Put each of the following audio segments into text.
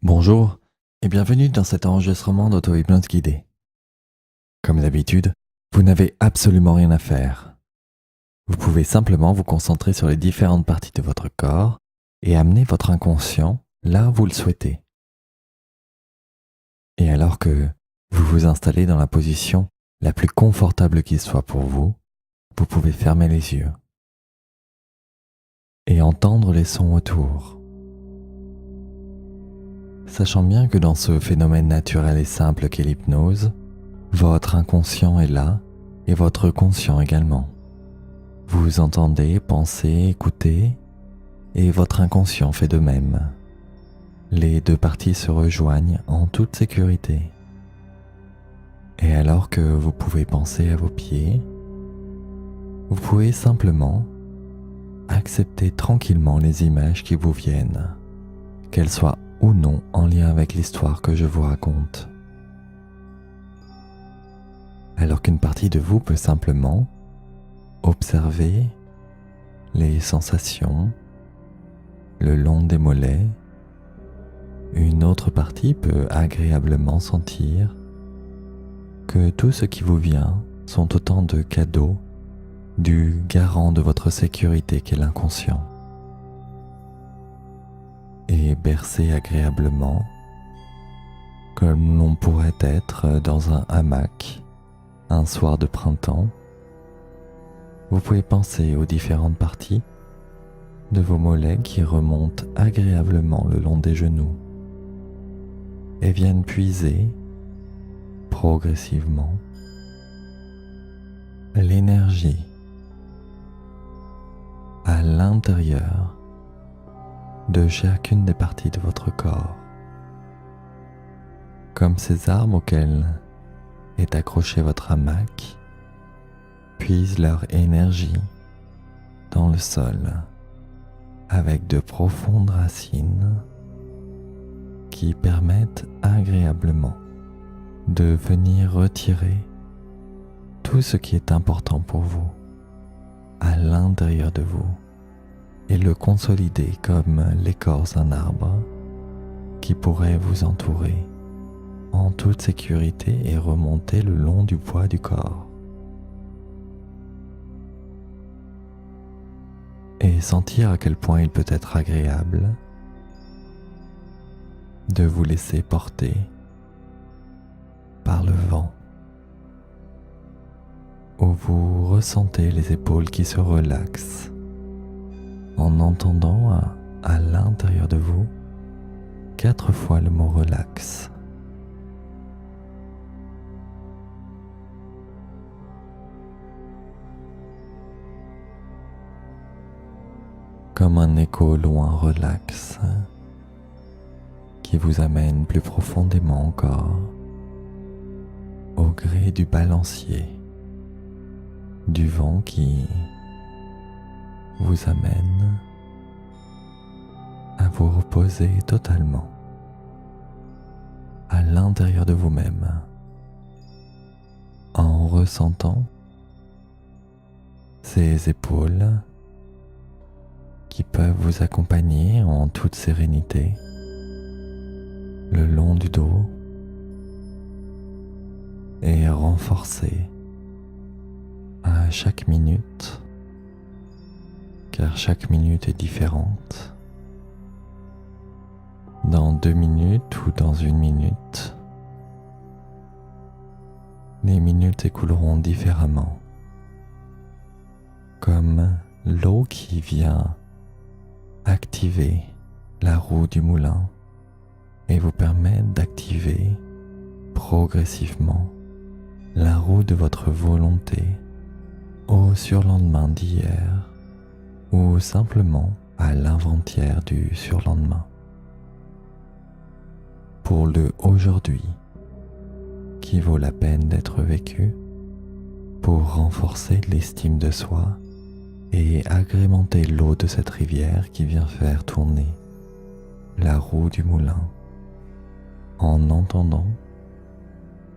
Bonjour et bienvenue dans cet enregistrement d'auto-hypnose guidée. Comme d'habitude, vous n'avez absolument rien à faire. Vous pouvez simplement vous concentrer sur les différentes parties de votre corps et amener votre inconscient là où vous le souhaitez. Et alors que vous vous installez dans la position la plus confortable qui soit pour vous, vous pouvez fermer les yeux et entendre les sons autour. Sachant bien que dans ce phénomène naturel et simple qu'est l'hypnose, votre inconscient est là et votre conscient également. Vous entendez, pensez, écoutez, et votre inconscient fait de même. Les deux parties se rejoignent en toute sécurité. Et alors que vous pouvez penser à vos pieds, vous pouvez simplement accepter tranquillement les images qui vous viennent, qu'elles soient ou non en lien avec l'histoire que je vous raconte. Alors qu'une partie de vous peut simplement observer les sensations le long des mollets, une autre partie peut agréablement sentir que tout ce qui vous vient sont autant de cadeaux du garant de votre sécurité qu'est l'inconscient. Et bercé agréablement, comme l'on pourrait être dans un hamac un soir de printemps, vous pouvez penser aux différentes parties de vos mollets qui remontent agréablement le long des genoux et viennent puiser progressivement l'énergie à l'intérieur de chacune des parties de votre corps, comme ces arbres auxquels est accroché votre hamac puisent leur énergie dans le sol avec de profondes racines qui permettent agréablement de venir retirer tout ce qui est important pour vous à l'intérieur de vous et le consolider comme l'écorce d'un arbre qui pourrait vous entourer en toute sécurité et remonter le long du poids du corps. Et sentir à quel point il peut être agréable de vous laisser porter par le vent, où vous ressentez les épaules qui se relaxent en entendant à l'intérieur de vous 4 fois le mot relax. Comme un écho loin relax qui vous amène plus profondément encore au gré du balancier du vent qui vous amène à vous reposer totalement à l'intérieur de vous-même en ressentant ces épaules qui peuvent vous accompagner en toute sérénité le long du dos et renforcer à chaque minute, car chaque minute est différente. Dans 2 minutes ou dans 1 minute, les minutes s'écouleront différemment, comme l'eau qui vient activer la roue du moulin et vous permettre d'activer progressivement la roue de votre volonté au surlendemain d'hier ou simplement à l'avant-hier du surlendemain. Pour le aujourd'hui qui vaut la peine d'être vécu pour renforcer l'estime de soi et agrémenter l'eau de cette rivière qui vient faire tourner la roue du moulin en entendant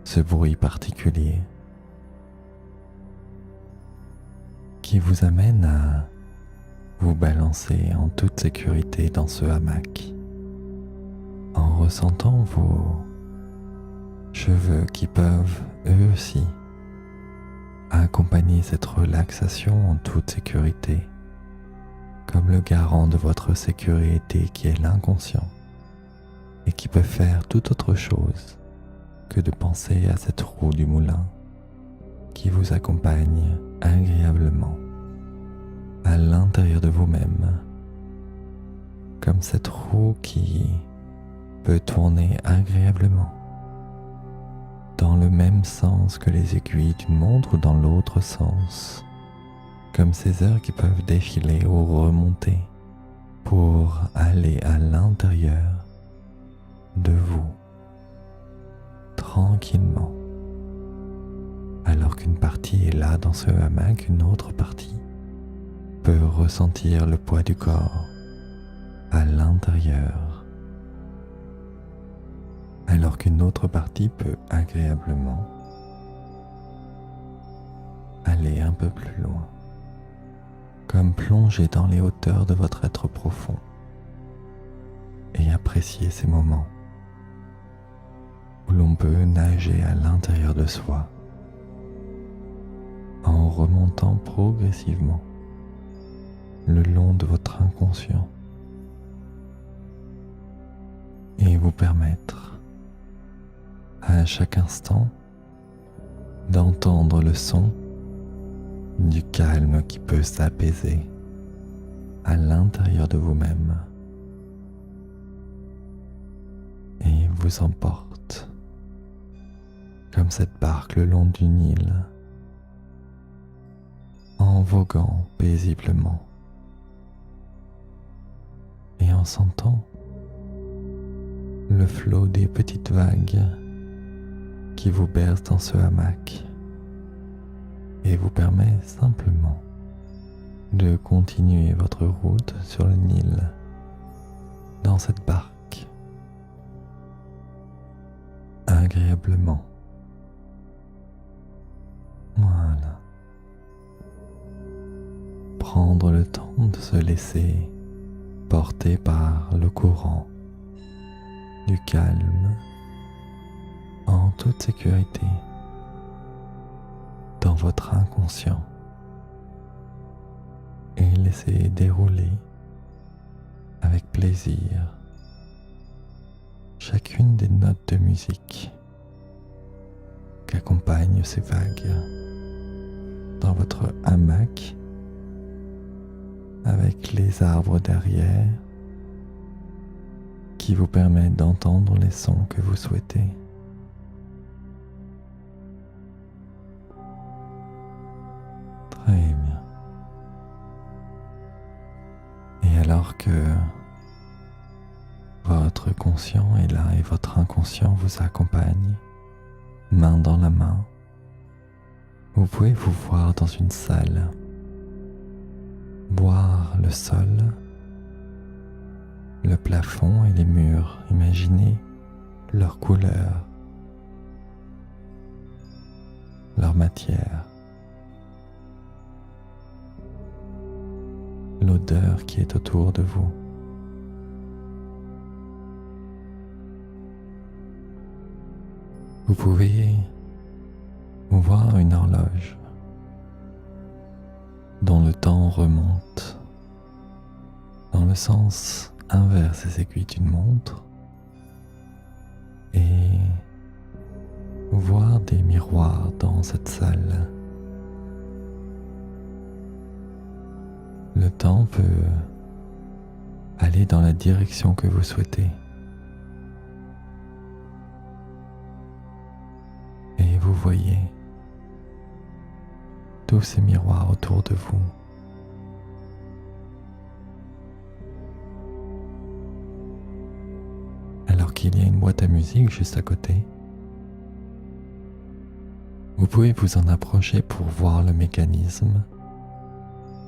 ce bruit particulier qui vous amène à vous balancer en toute sécurité dans ce hamac en ressentant vos cheveux qui peuvent eux aussi accompagner cette relaxation en toute sécurité, comme le garant de votre sécurité qui est l'inconscient et qui peut faire toute autre chose que de penser à cette roue du moulin qui vous accompagne agréablement à l'intérieur de vous-même, comme cette roue qui peut tourner agréablement dans le même sens que les aiguilles d'une montre ou dans l'autre sens, comme ces heures qui peuvent défiler ou remonter pour aller à l'intérieur de vous, tranquillement. Alors qu'une partie est là dans ce hamac, une autre partie peut ressentir le poids du corps à l'intérieur, alors qu'une autre partie peut agréablement aller un peu plus loin, comme plonger dans les hauteurs de votre être profond et apprécier ces moments où l'on peut nager à l'intérieur de soi en remontant progressivement le long de votre inconscient et vous permettre à chaque instant d'entendre le son du calme qui peut s'apaiser à l'intérieur de vous-même et vous emporte comme cette barque le long du Nil en voguant paisiblement et en sentant le flot des petites vagues qui vous berce dans ce hamac et vous permet simplement de continuer votre route sur le Nil dans cette barque agréablement. Voilà. Prendre le temps de se laisser porter par le courant du calme en toute sécurité dans votre inconscient et laisser dérouler avec plaisir chacune des notes de musique qu'accompagnent ces vagues dans votre hamac avec les arbres derrière qui vous permettent d'entendre les sons que vous souhaitez. Très bien. Et alors que votre conscient est là et votre inconscient vous accompagne, main dans la main, vous pouvez vous voir dans une salle, voir le sol, le plafond et les murs, imaginez leur couleur, leur matière, l'odeur qui est autour de vous. Vous pouvez voir une horloge dont le temps remonte dans le sens inverse des aiguilles d'une montre et voir des miroirs dans cette salle. Le temps peut aller dans la direction que vous souhaitez. Et vous voyez tous ces miroirs autour de vous. Alors qu'il y a une boîte à musique juste à côté, vous pouvez vous en approcher pour voir le mécanisme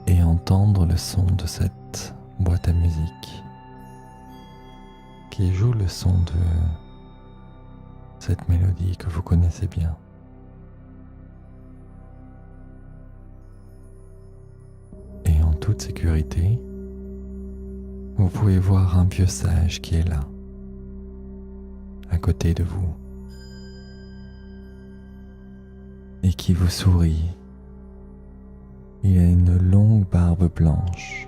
et entendre le son de cette boîte à musique qui joue le son de cette mélodie que vous connaissez bien. Et en toute sécurité, vous pouvez voir un vieux sage qui est là, côté de vous et qui vous sourit. Il a une longue barbe blanche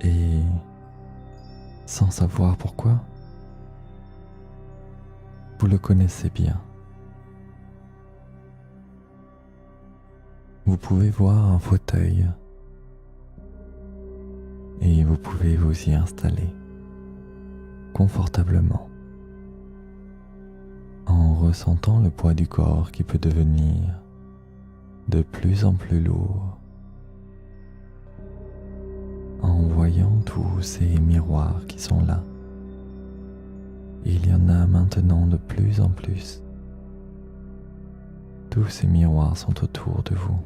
et, sans savoir pourquoi, vous le connaissez bien. Vous pouvez voir un fauteuil et vous pouvez vous y installer confortablement en ressentant le poids du corps qui peut devenir de plus en plus lourd, en voyant tous ces miroirs qui sont là. Il y en a maintenant de plus en plus. Tous ces miroirs sont autour de vous.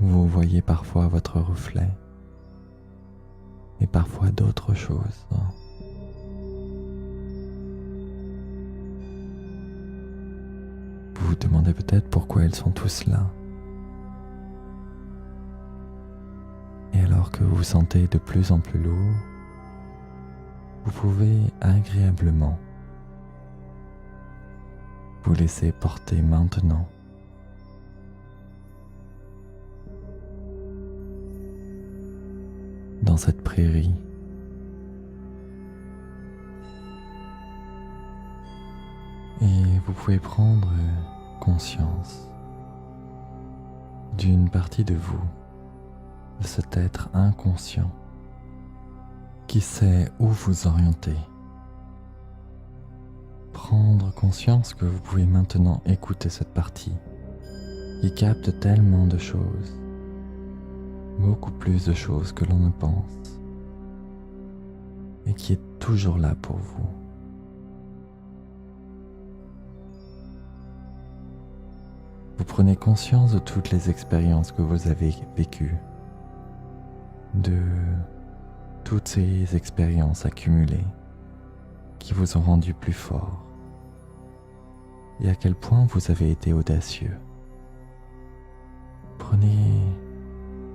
Vous voyez parfois votre reflet et parfois d'autres choses. Vous vous demandez peut-être pourquoi ils sont tous là. Et alors que vous vous sentez de plus en plus lourd, vous pouvez agréablement vous laisser porter maintenant dans cette prairie. Et vous pouvez prendre conscience d'une partie de vous, de cet être inconscient qui sait où vous orienter. Prendre conscience que vous pouvez maintenant écouter cette partie qui capte tellement de choses, beaucoup plus de choses que l'on ne pense, et qui est toujours là pour vous. Vous prenez conscience de toutes les expériences que vous avez vécues, de toutes ces expériences accumulées qui vous ont rendu plus fort, et à quel point vous avez été audacieux. Prenez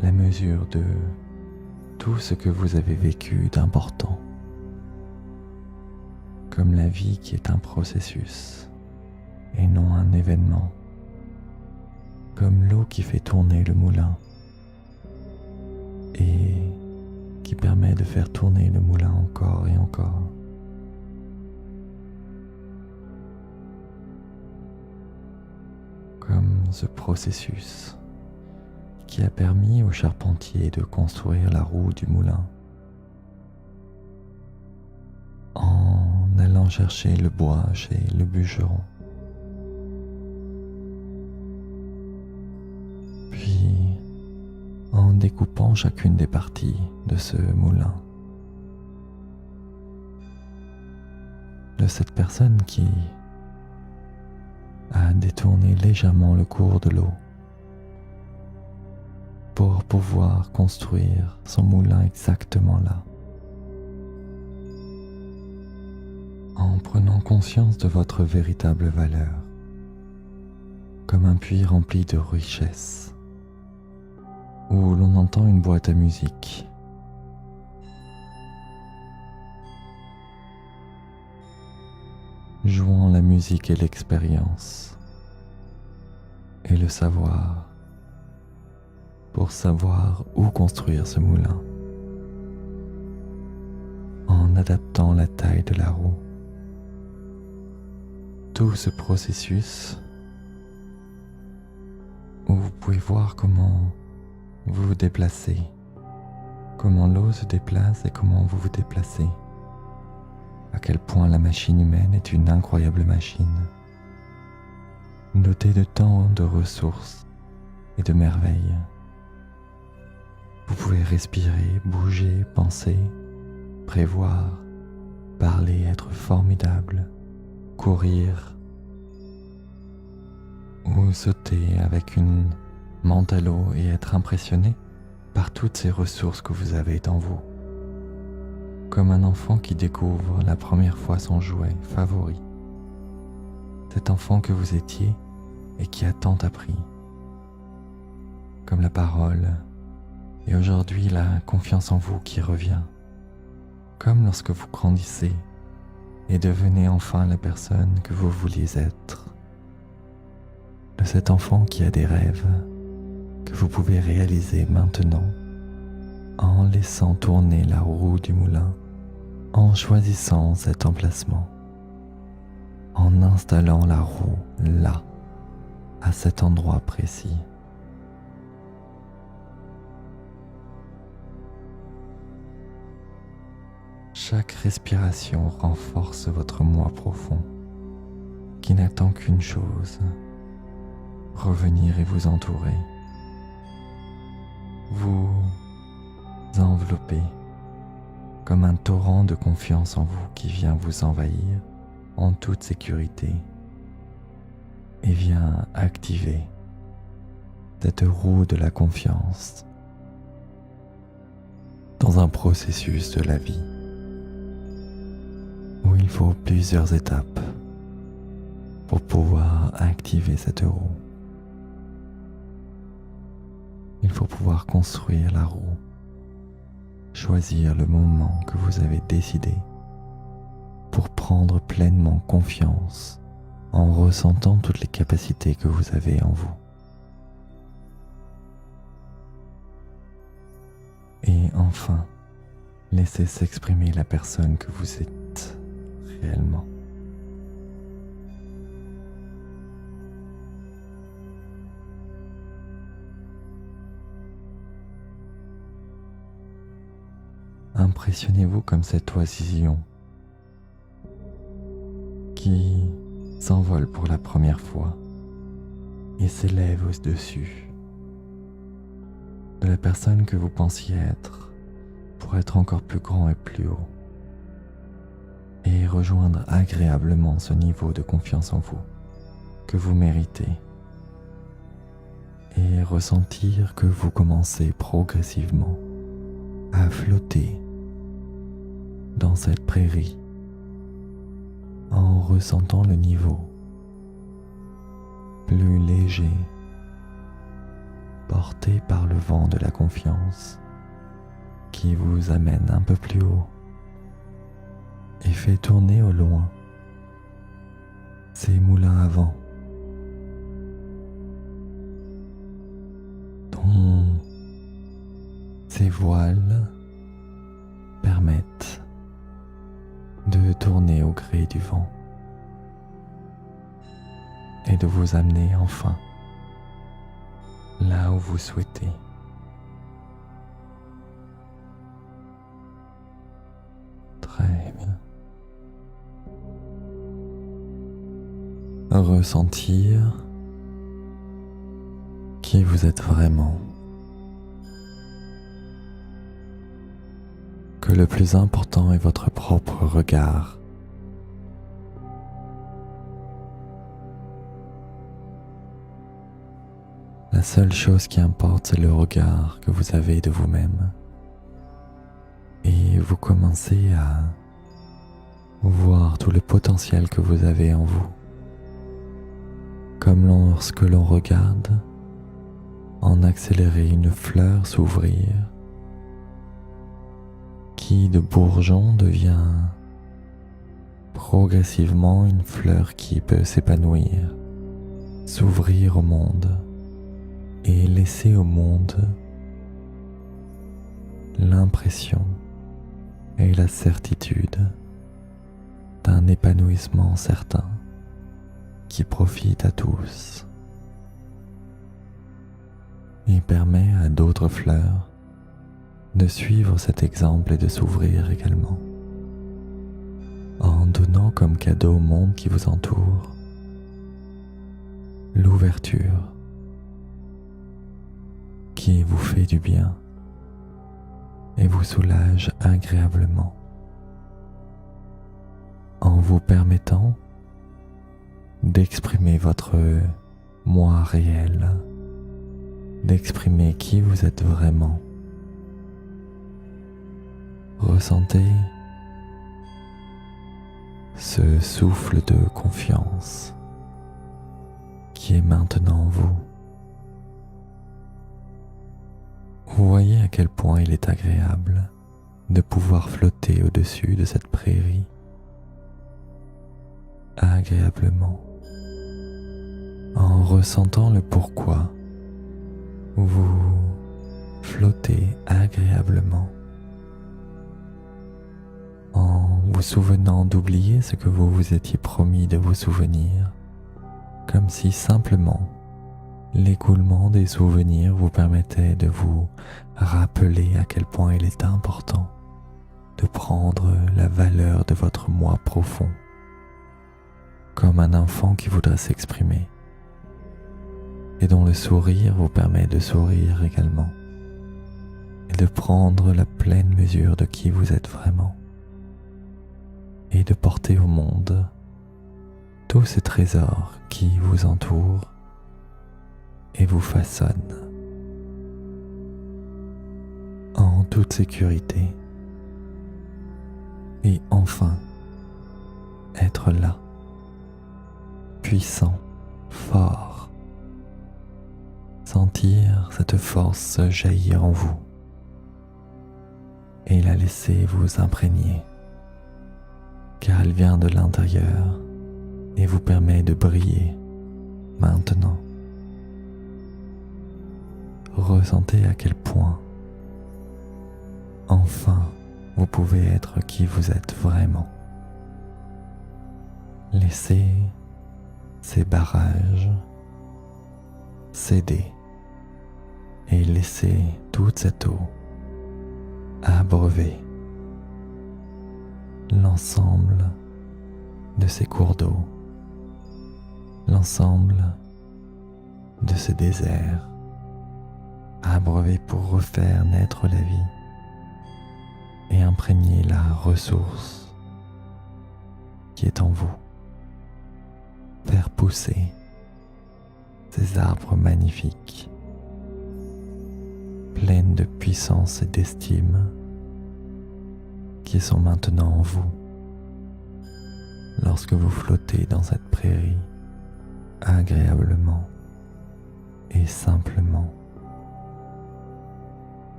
la mesure de tout ce que vous avez vécu d'important, comme la vie qui est un processus et non un événement, comme l'eau qui fait tourner le moulin et qui permet de faire tourner le moulin encore et encore. Comme ce processus qui a permis au charpentier de construire la roue du moulin en allant chercher le bois chez le bûcheron. Puis en découpant chacune des parties de ce moulin, de cette personne qui a détourné légèrement le cours de l'eau pour pouvoir construire son moulin exactement là. En prenant conscience de votre véritable valeur, comme un puits rempli de richesses, où l'on entend une boîte à musique. Jouant la musique et l'expérience et le savoir pour savoir où construire ce moulin en adaptant la taille de la roue. Tout ce processus où vous pouvez voir comment vous vous déplacez, comment l'eau se déplace et comment vous vous déplacez, à quel point la machine humaine est une incroyable machine, dotée de tant de ressources et de merveilles. Vous pouvez respirer, bouger, penser, prévoir, parler, être formidable, courir ou sauter avec une mante à l'eau et être impressionné par toutes ces ressources que vous avez dans vous. Comme un enfant qui découvre la première fois son jouet favori. Cet enfant que vous étiez et qui a tant appris. Comme la parole, Et aujourd'hui, la confiance en vous qui revient, comme lorsque vous grandissez et devenez enfin la personne que vous vouliez être. De cet enfant qui a des rêves que vous pouvez réaliser maintenant en laissant tourner la roue du moulin, en choisissant cet emplacement, en installant la roue là, à cet endroit précis. Chaque respiration renforce votre moi profond qui n'attend qu'une chose, revenir et vous entourer, vous envelopper comme un torrent de confiance en vous qui vient vous envahir en toute sécurité et vient activer cette roue de la confiance dans un processus de la vie où il faut plusieurs étapes pour pouvoir activer cette roue. Il faut pouvoir construire la roue, choisir le moment que vous avez décidé pour prendre pleinement confiance en ressentant toutes les capacités que vous avez en vous. Et enfin, laissez s'exprimer la personne que vous êtes réellement. Impressionnez-vous comme cette oisillon qui s'envole pour la première fois et s'élève au-dessus de la personne que vous pensiez être pour être encore plus grand et plus haut et rejoindre agréablement ce niveau de confiance en vous que vous méritez et ressentir que vous commencez progressivement à flotter dans cette prairie en ressentant le niveau plus léger porté par le vent de la confiance qui vous amène un peu plus haut et fait tourner au loin ces moulins à vent dont ces voiles permettent de tourner au gré du vent et de vous amener enfin là où vous souhaitez. Très bien. Ressentir qui vous êtes vraiment. Que le plus important est votre propre regard. La seule chose qui importe, c'est le regard que vous avez de vous-même. Et vous commencez à voir tout le potentiel que vous avez en vous. Comme lorsque l'on regarde en accéléré une fleur s'ouvrir, qui de bourgeon devient progressivement une fleur qui peut s'épanouir, s'ouvrir au monde et laisser au monde l'impression et la certitude d'un épanouissement certain qui profite à tous et permet à d'autres fleurs de suivre cet exemple et de s'ouvrir également, en donnant comme cadeau au monde qui vous entoure l'ouverture qui vous fait du bien et vous soulage agréablement, en vous permettant d'exprimer votre moi réel, d'exprimer qui vous êtes vraiment. Ressentez ce souffle de confiance qui est maintenant en vous. Vous voyez à quel point il est agréable de pouvoir flotter au-dessus de cette prairie, agréablement, en ressentant le pourquoi vous flottez agréablement, en vous souvenant d'oublier ce que vous vous étiez promis de vous souvenir, comme si simplement l'écoulement des souvenirs vous permettait de vous rappeler à quel point il est important de prendre la valeur de votre moi profond, comme un enfant qui voudrait s'exprimer, et dont le sourire vous permet de sourire également, et de prendre la pleine mesure de qui vous êtes vraiment, et de porter au monde tous ces trésors qui vous entourent et vous façonnent en toute sécurité, et enfin être là, puissant, fort, sentir cette force jaillir en vous et la laisser vous imprégner, car elle vient de l'intérieur et vous permet de briller maintenant. Ressentez à quel point, enfin, vous pouvez être qui vous êtes vraiment. Laissez ces barrages céder et laissez toute cette eau abreuver l'ensemble de ces cours d'eau, l'ensemble de ce désert, abreuver pour refaire naître la vie et imprégner la ressource qui est en vous, faire pousser ces arbres magnifiques, pleines de puissance et d'estime, qui sont maintenant en vous, lorsque vous flottez dans cette prairie agréablement et simplement.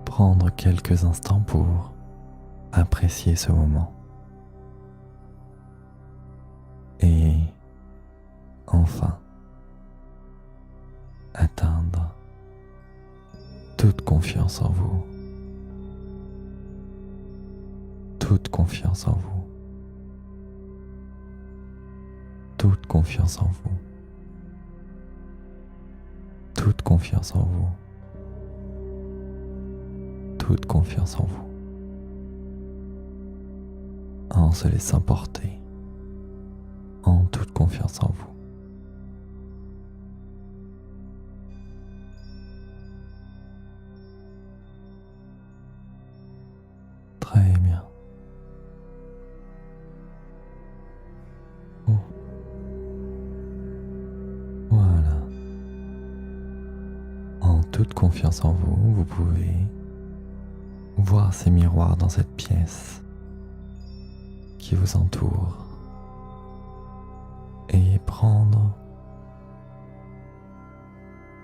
Prendre quelques instants pour apprécier ce moment et enfin atteindre toute confiance en vous, toute confiance en vous, toute confiance en vous, toute confiance en vous, toute confiance en vous, en se laissant porter, en toute confiance en vous. Très bien. Oh. Voilà. En toute confiance en vous, vous pouvez voir ces miroirs dans cette pièce qui vous entoure et prendre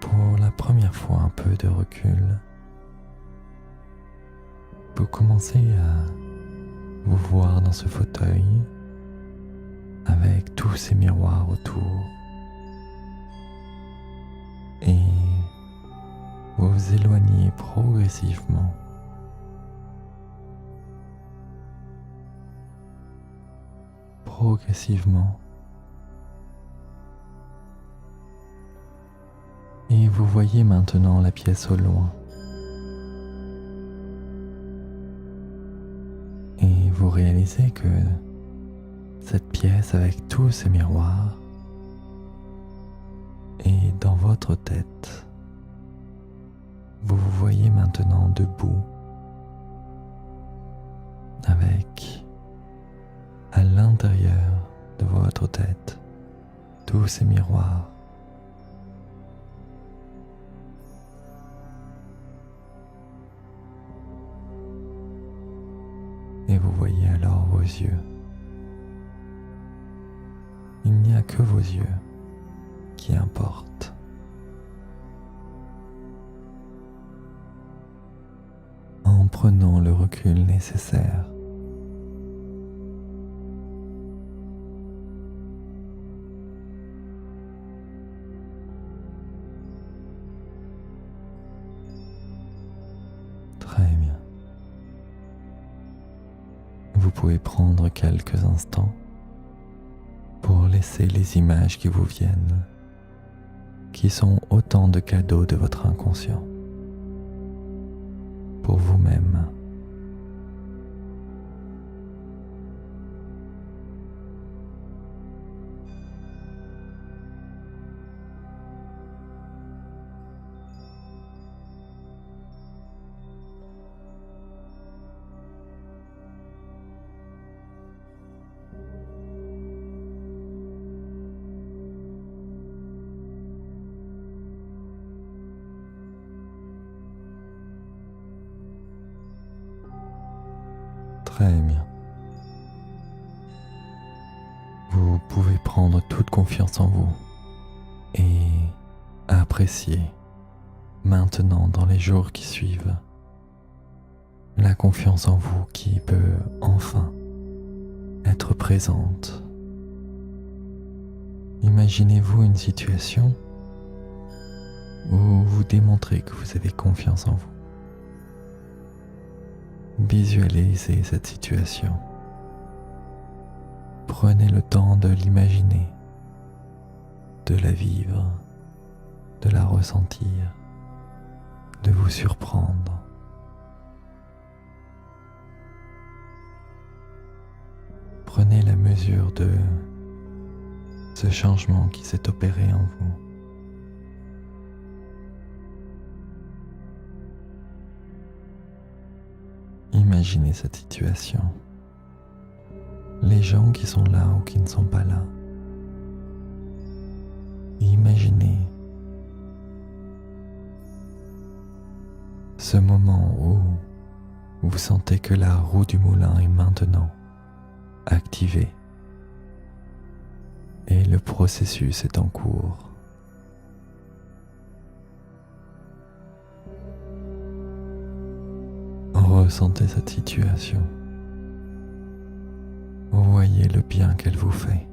pour la première fois un peu de recul. Vous commencez à vous voir dans ce fauteuil avec tous ces miroirs autour et vous vous éloignez progressivement et vous voyez maintenant la pièce au loin et vous réalisez que cette pièce avec tous ces miroirs est dans votre tête. Vous vous voyez maintenant debout avec à l'intérieur de votre tête tous ces miroirs. Et vous voyez alors vos yeux. Il n'y a que vos yeux qui importent. prenant le recul nécessaire. Très bien. Vous pouvez prendre quelques instants pour laisser les images qui vous viennent, qui sont autant de cadeaux de votre inconscient, pour vous-même. Très bien. Vous pouvez prendre toute confiance en vous et apprécier maintenant dans les jours qui suivent la confiance en vous qui peut enfin être présente. Imaginez-vous une situation où vous démontrez que vous avez confiance en vous. Visualisez cette situation. Prenez le temps de l'imaginer, de la vivre, de la ressentir, de vous surprendre. Prenez la mesure de ce changement qui s'est opéré en vous. Imaginez cette situation. Les gens qui sont là ou qui ne sont pas là. Imaginez ce moment où vous sentez que la roue du moulin est maintenant activée et le processus est en cours. Ressentez cette situation. Voyez le bien qu'elle vous fait.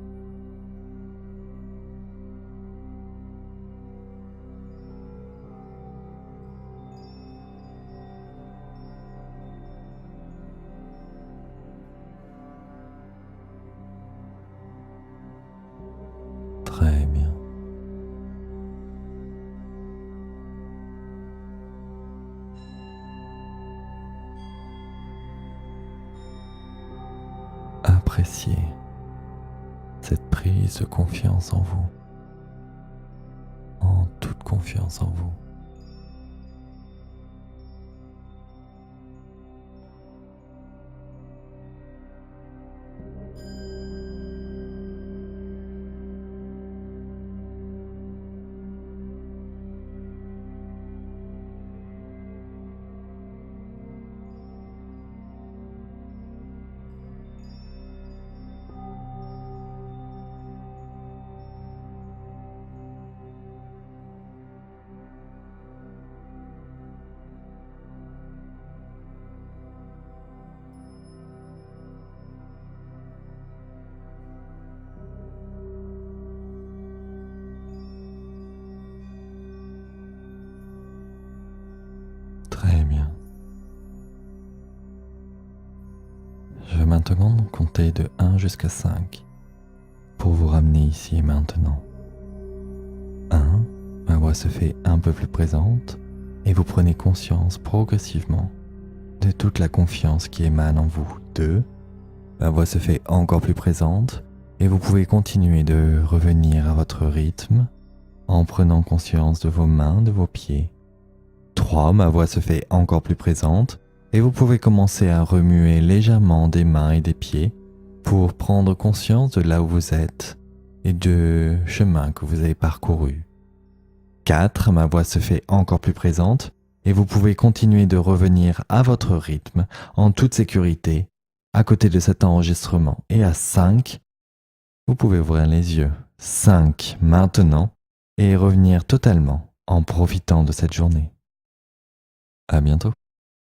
Très bien. Appréciez cette prise de confiance en vous, en toute confiance en vous. Très bien. Je vais maintenant compter de 1 jusqu'à 5 pour vous ramener ici et maintenant. 1, ma voix se fait un peu plus présente et vous prenez conscience progressivement de toute la confiance qui émane en vous. 2, ma voix se fait encore plus présente et vous pouvez continuer de revenir à votre rythme en prenant conscience de vos mains, de vos pieds. 3, ma voix se fait encore plus présente et vous pouvez commencer à remuer légèrement des mains et des pieds pour prendre conscience de là où vous êtes et du chemin que vous avez parcouru. 4, ma voix se fait encore plus présente et vous pouvez continuer de revenir à votre rythme en toute sécurité à côté de cet enregistrement. Et à 5, vous pouvez ouvrir les yeux. 5 maintenant et revenir totalement en profitant de cette journée. À bientôt.